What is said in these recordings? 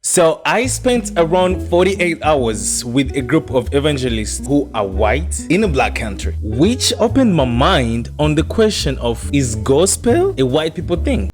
So I spent around 48 hours with a group of evangelists who are white in a black country, which opened my mind on the question of, is gospel a white people thing?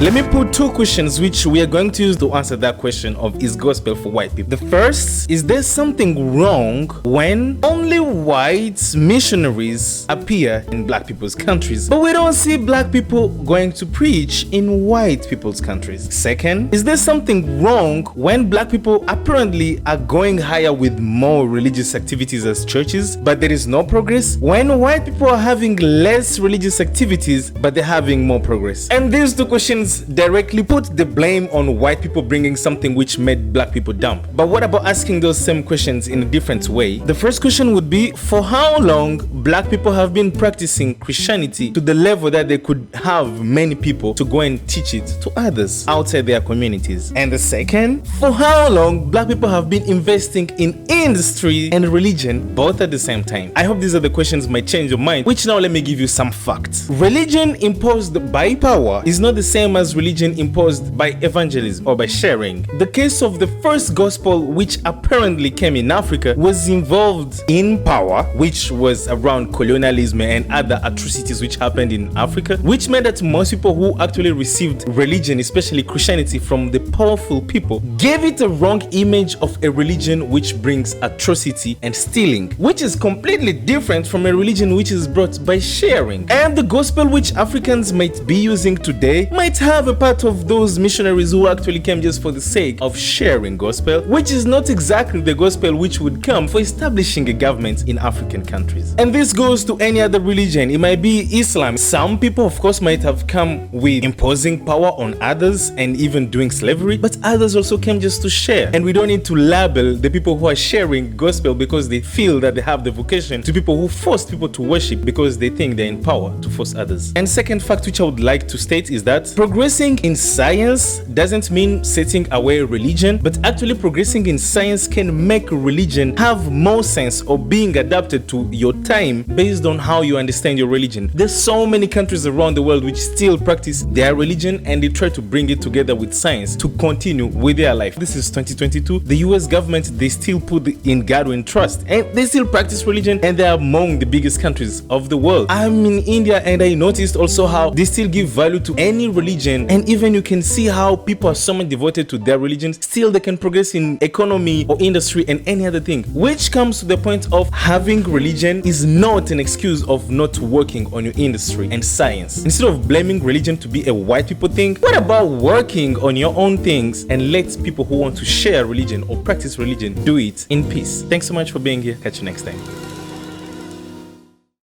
Let me put two questions which we are going to use to answer that question of, is gospel for white people? The first, is there something wrong when only white missionaries appear in black people's countries, but we don't see black people going to preach in white people's countries? Second, is there something wrong when black people apparently are going higher with more religious activities as churches, but there is no progress, when white people are having less religious activities, but they're having more progress? And these two questions directly put the blame on white people bringing something which made black people dumb. But what about asking those same questions in a different way? The first question would be, for how long black people have been practicing Christianity to the level that they could have many people to go and teach it to others outside their communities? And the second, for how long black people have been investing in industry and religion both at the same time? I hope these are the questions might change your mind, which now let me give you some facts. Religion imposed by power is not the same as religion imposed by evangelism or by sharing. The case of the first gospel, which apparently came in Africa, was involved in power, which was around colonialism and other atrocities which happened in Africa, which meant that most people who actually received religion, especially Christianity, from the powerful people, gave it a wrong image of a religion which brings atrocity and stealing, which is completely different from a religion which is brought by sharing. And the gospel which Africans might be using today might have a part of those missionaries who actually came just for the sake of sharing gospel, which is not exactly the gospel which would come for establishing a government in African countries. And this goes to any other religion. It might be Islam. Some people, of course, might have come with imposing power on others and even doing slavery, but others also came just to share. And we don't need to label the people who are sharing gospel because they feel that they have the vocation to people who force people to worship because they think they're in power to force others. And second fact which I would like to state is that progressing in science doesn't mean setting away religion, but actually progressing in science can make religion have more sense or being adapted to your time based on how you understand your religion. There's so many countries around the world which still practice their religion and they try to bring it together with science to continue with their life. This is 2022. The US government, they still put in God we trust and they still practice religion and they are among the biggest countries of the world. I'm in India and I noticed also how they still give value to any religion, and even you can see how people are so much devoted to their religion, still they can progress in economy or industry and any other thing, which comes to the point of having religion is not an excuse of not working on your industry and science. Instead of blaming religion to be a white people thing, what about working on your own things and let people who want to share religion or practice religion do it in peace? Thanks so much for being here. Catch you next time.